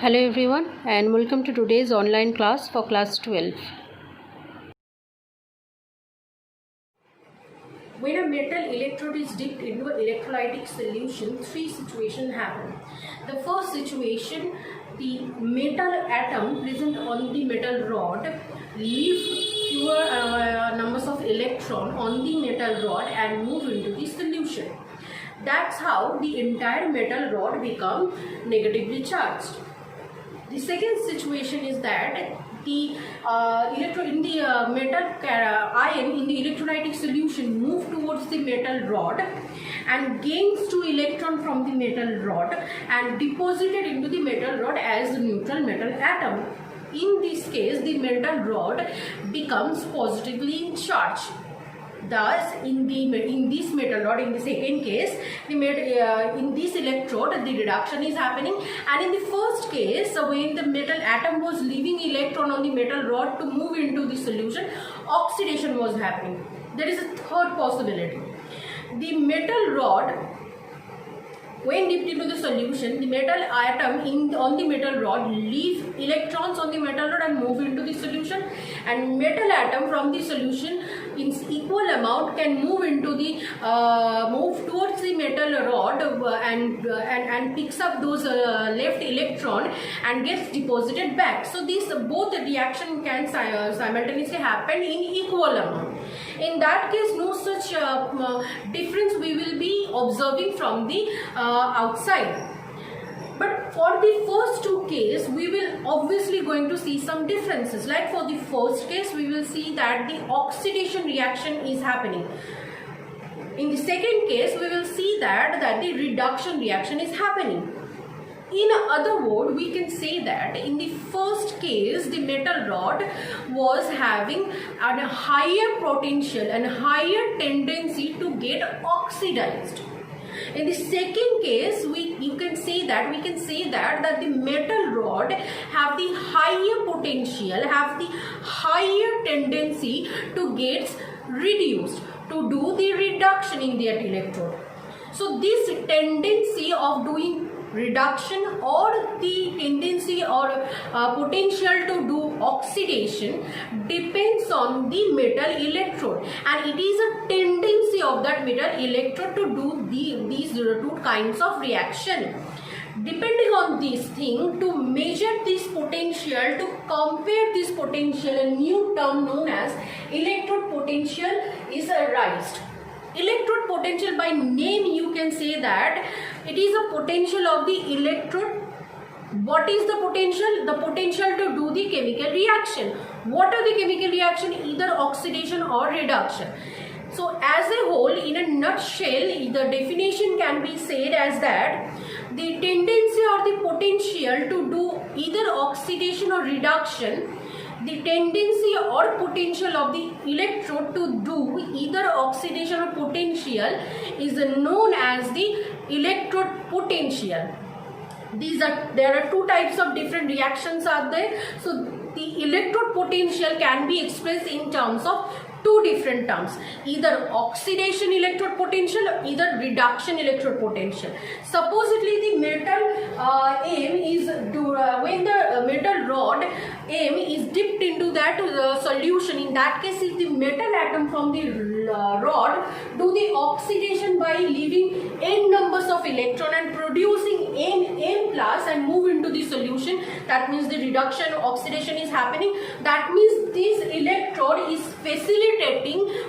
Hello everyone and welcome to today's online class for class 12. When a metal electrode is dipped into an electrolytic solution, three situations happen. The first situation, the metal atom present on the metal rod leave fewer numbers of electron on the metal rod and move into the solution. That's how the entire metal rod become negatively charged. The second situation is that the electron in the metal ion in the electrolytic solution move towards the metal rod and gains 2 electron from the metal rod and deposited into the metal rod as the neutral metal atom. In this case, the metal rod becomes positively charged. Thus, in this metal rod, in the second case, in this electrode, the reduction is happening, and in the first case, when the metal atom was leaving electron on the metal rod to move into the solution, oxidation was happening. There is a third possibility. The metal rod, when dipped into the solution, the metal atom on the metal rod leave electrons on the metal rod and move into the solution, and metal atom from the solution in equal amount can move into the move towards the metal rod and picks up those left electron and gets deposited back. So these both reaction can simultaneously happen in equal amount. In that case, no such difference we will be observing from the outside. But for the first two cases, we will obviously going to see some differences. Like for the first case, we will see that the oxidation reaction is happening. In the second case, we will see that the reduction reaction is happening. In other words, we can say that in the first case, the metal rod was having a higher potential and higher tendency to get oxidized. In the second case, we can say that the metal rod have the higher potential, have the higher tendency to get reduced, to do the reduction in that electrode. So this tendency of doing reduction or the tendency or potential to do oxidation depends on the metal electrode, and it is a tendency of that metal electrode to do these two kinds of reaction. Depending on this thing, to measure this potential, to compare this potential, a new term known as electrode potential is raised. Electrode potential, by name you can say that it is a potential of the electrode. What is the potential? The potential to do the chemical reaction. What are the chemical reaction? Either oxidation or reduction. So as a whole, in a nutshell, the definition can be said as that the tendency or the potential to do either oxidation or reduction, the tendency or potential of the electrode to do either oxidation or potential is known as the electrode potential. There are two types of different reactions are there. So the electrode potential can be expressed in terms of two different terms, either oxidation electrode potential or either reduction electrode potential. Supposedly the metal M is when the metal rod M is dipped into that solution. In that case, if the metal atom from the rod do the oxidation by leaving n numbers of electron and producing n plus and move into the solution, that means the reduction oxidation is happening. That means this electrode is facilitating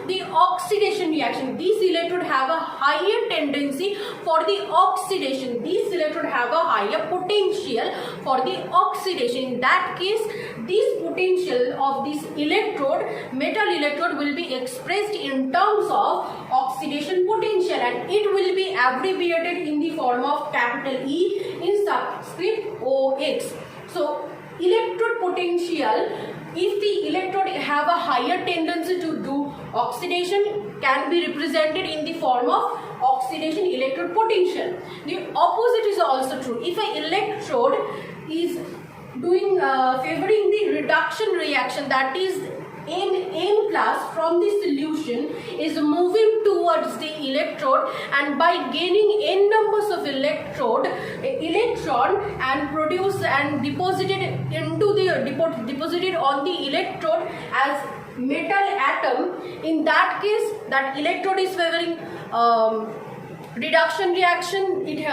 the oxidation reaction. These electrode have a higher tendency for the oxidation. These electrode have a higher potential for the oxidation. In that case, this potential of this electrode, metal electrode, will be expressed in terms of oxidation potential, and it will be abbreviated in the form of capital E in subscript OX. So electrode potential, if the electrode have a higher tendency to do oxidation, can be represented in the form of oxidation electrode potential. The opposite is also true. If an electrode is doing favoring the reduction reaction, that is N plus from the solution is moving towards the electrode, and by gaining n numbers of electron and produce and deposited on the electrode as metal atom. In that case, that electrode is favoring reduction reaction. The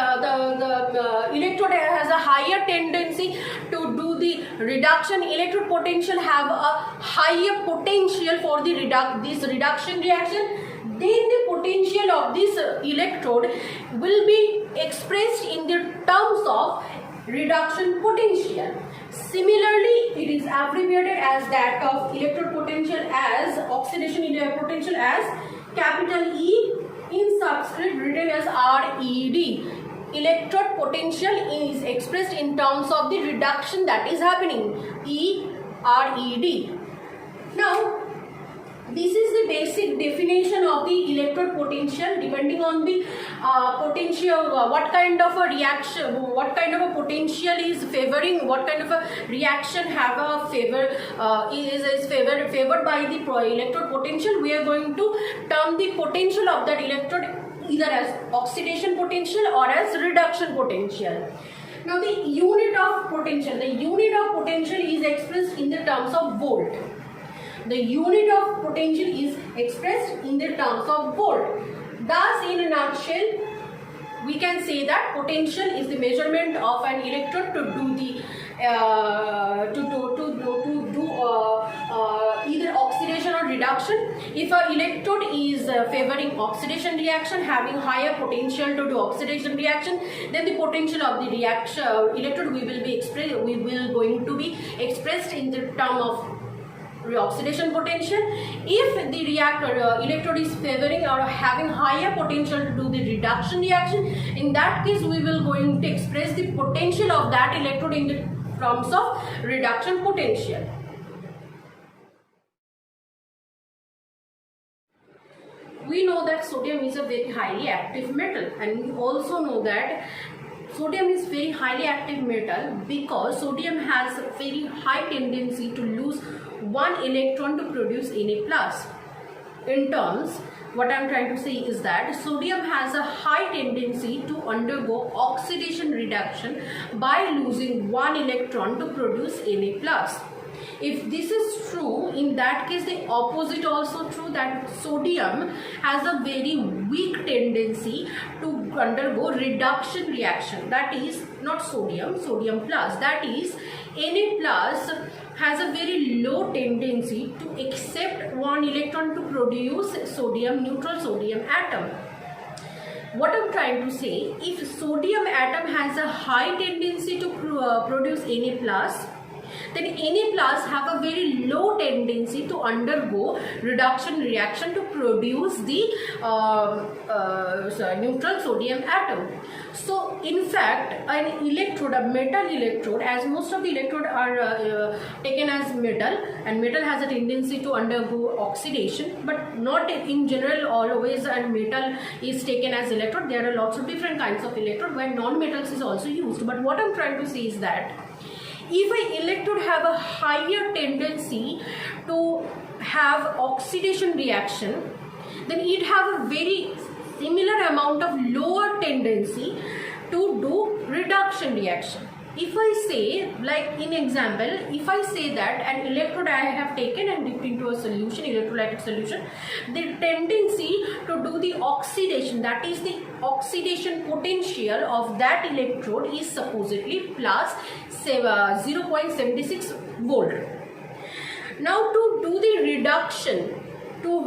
electrode has a higher tendency to do the reduction. Electrode potential have a higher potential for the this reduction reaction. Then the potential of this electrode will be expressed in the terms of reduction potential. Similarly, it is abbreviated as that of electrode potential as oxidation potential as capital E, in subscript written as RED. Electrode potential is expressed in terms of the reduction that is happening, ERED. Now, this is the basic definition of the electrode potential. Depending on the potential, what kind of a reaction, what kind of a potential is favoring, what kind of a reaction have a favor is favored by the electrode potential, we are going to term the potential of that electrode either as oxidation potential or as reduction potential. Now, the unit of potential is expressed in the terms of volt. The unit of potential is expressed in the terms of volt. Thus, in a nutshell, we can say that potential is the measurement of an electrode to do the either oxidation or reduction. If an electrode is favoring oxidation reaction, having higher potential to do oxidation reaction, then the potential of the reaction electrode will going to be expressed in the term of oxidation potential. If the electrode is favoring or having higher potential to do the reduction reaction, in that case we will going to express the potential of that electrode in the terms of reduction potential. We know that sodium is a very highly active metal, and we also know that sodium is very highly active metal because sodium has a very high tendency to lose one electron to produce Na+. In terms, what I am trying to say is that sodium has a high tendency to undergo oxidation reduction by losing one electron to produce Na+. If this is true, in that case the opposite also true, that sodium has a very weak tendency to undergo reduction reaction. That is not sodium plus, that is Na+ has a very low tendency to accept one electron to produce neutral sodium atom. What I am trying to say, if sodium atom has a high tendency to produce Na+, then Na+ have a very low tendency to undergo reduction reaction to produce the neutral sodium atom. So in fact, an electrode, a metal electrode, as most of the electrodes are taken as metal, and metal has a tendency to undergo oxidation, but not in general always, and metal is taken as electrode. There are lots of different kinds of electrode where non-metals is also used. But what I am trying to say is that if an electrode have a higher tendency to have oxidation reaction, then it have a very similar amount of lower tendency to do reduction reaction. If I say, like in example, if I say that an electrode I have taken and dipped into a solution, electrolytic solution, the tendency to do the oxidation, that is the oxidation potential of that electrode, is supposedly plus 0.76 volt. Now to do the reduction, for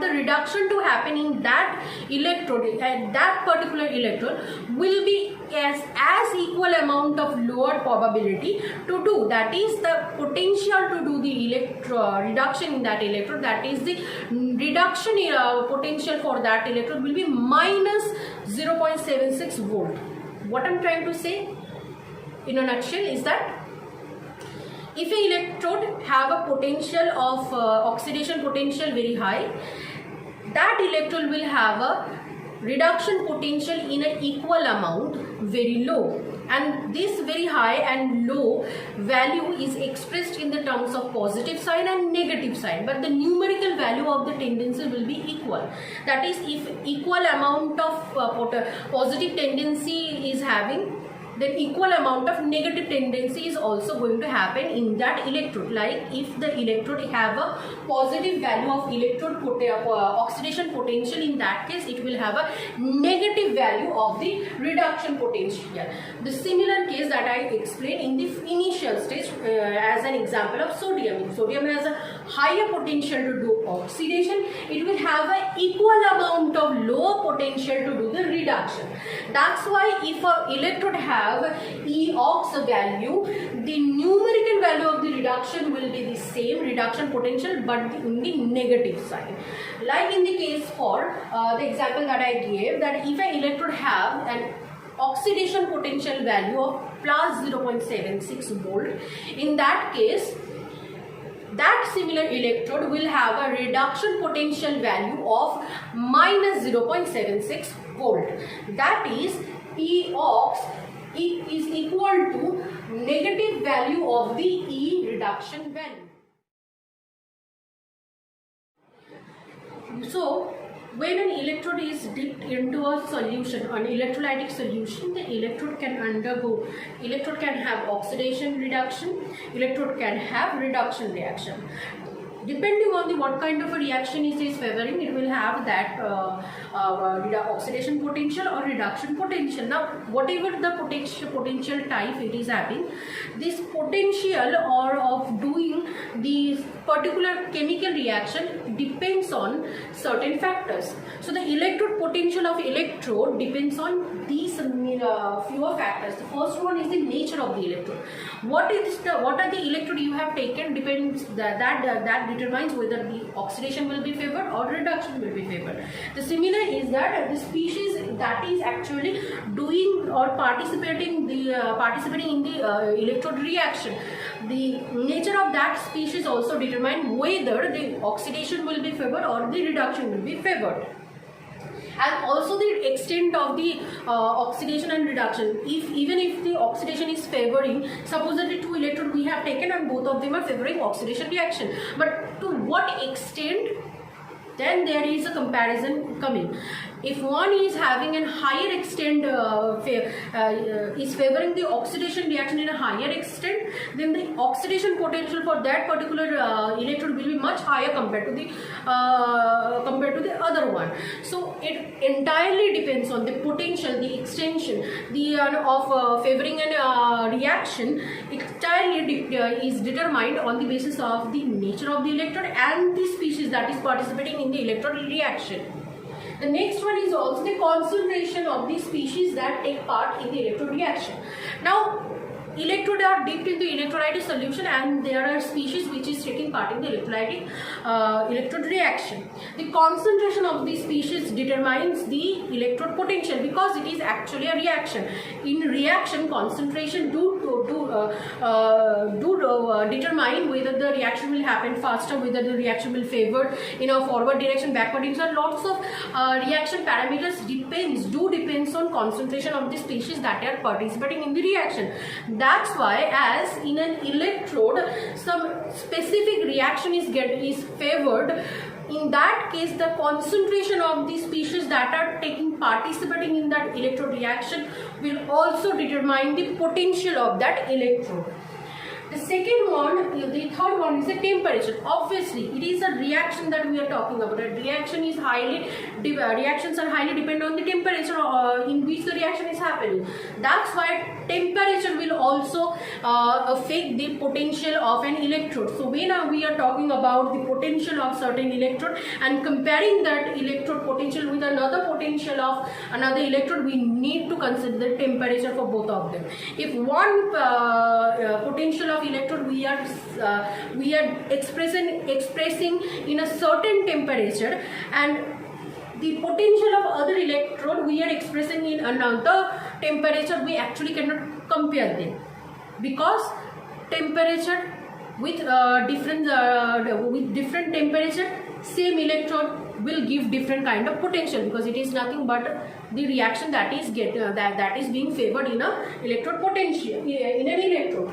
the reduction to happen in that electrode, that particular electrode will be as equal amount of lower probability to do, that is the potential to do the reduction in that electrode, that is the reduction potential for that electrode will be minus 0.76 volt. What I am trying to say in a nutshell is that if an electrode have a potential of oxidation potential very high, that electrode will have a reduction potential in an equal amount very low, and this very high and low value is expressed in the terms of positive sign and negative sign, but the numerical value of the tendency will be equal. That is, if equal amount of positive tendency is having, then equal amount of negative tendency is also going to happen in that electrode. Like if the electrode have a positive value of electrode oxidation potential, in that case it will have a negative value of the reduction potential. The similar case that I explained in the initial stage as an example of sodium. If sodium has a higher potential to do oxidation, it will have an equal amount of lower potential to do the reduction. That's why if an electrode have E-ox value, the numerical value of the reduction will be the same, reduction potential, but in the negative side. Like in the case for the example that I gave, that if an electrode have an oxidation potential value of plus 0.76 volt, in that case that similar electrode will have a reduction potential value of minus 0.76 volt. That is, E-ox is equal to negative value of the E reduction value. So when an electrode is dipped into a solution, an electrolytic solution, the electrode can have oxidation reduction, electrode can have reduction reaction. Depending on the what kind of a reaction it is favoring, it will have that oxidation potential or reduction potential. Now, whatever the potential type it is having, this potential or of doing the particular chemical reaction depends on certain factors. So, the electrode potential of electrode depends on these fewer factors. The first one is the nature of the electrode. What are the electrode you have taken depends that determines whether the oxidation will be favored or reduction will be favored. The similar is that the species that is actually doing or participating in the electrode reaction, the nature of that species also determine whether the oxidation will be favored or the reduction will be favored. And also the extent of the oxidation and reduction. Even if the oxidation is favoring, suppose that the two electrodes we have taken and both of them are favoring oxidation reaction, but to what extent, then there is a comparison coming. If one is having a higher extent, is favoring the oxidation reaction in a higher extent, then the oxidation potential for that particular electrode will be much higher compared to the other one. So it entirely depends on the potential, the extension, of favoring a reaction. Entirely is determined on the basis of the nature of the electrode and the species that is participating in the electrode reaction. The next one is also the concentration of the species that take part in the electrode reaction. Now, electrodes are dipped into electrolytic solution and there are species which is taking part in the electrode reaction. The concentration of the species determines the electrode potential because it is actually a reaction. In reaction, concentration do determine whether the reaction will happen faster, whether the reaction will favor in a forward direction, backward direction. Lots of reaction parameters depends on concentration of the species that are participating in the reaction. That's why, as in an electrode, some specific reaction is favored. In that case, the concentration of the species that are participating in that electrode reaction will also determine the potential of that electrode. The third one is the temperature. Obviously, it is a reaction that we are talking about. Reactions are highly dependent on the temperature in which the reaction is happening. That's why temperature will also affect the potential of an electrode. So when we are talking about the potential of certain electrode and comparing that electrode potential with another potential of another electrode, we need to consider the temperature for both of them. If one potential of electrode we are expressing in a certain temperature, and the potential of other electrode we are expressing in another temperature, we actually cannot compare them, because temperature with different temperature, same electrode will give different kind of potential, because it is nothing but the reaction that is that is being favored in a electrode potential in an electrode.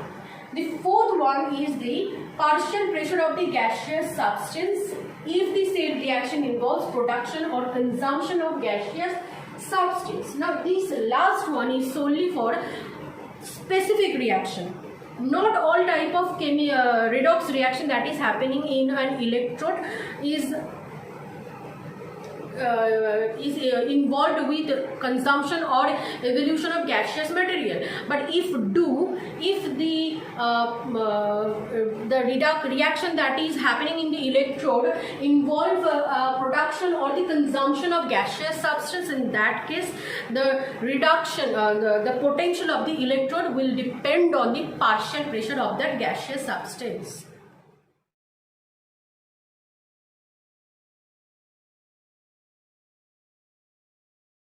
The fourth one is the partial pressure of the gaseous substance if the said reaction involves production or consumption of gaseous substance. Now this last one is solely for specific reaction. Not all type of redox reaction that is happening in an electrode is involved with consumption or evolution of gaseous material. But if the reaction that is happening in the electrode involve production or the consumption of gaseous substance, in that case the reduction the potential of the electrode will depend on the partial pressure of that gaseous substance.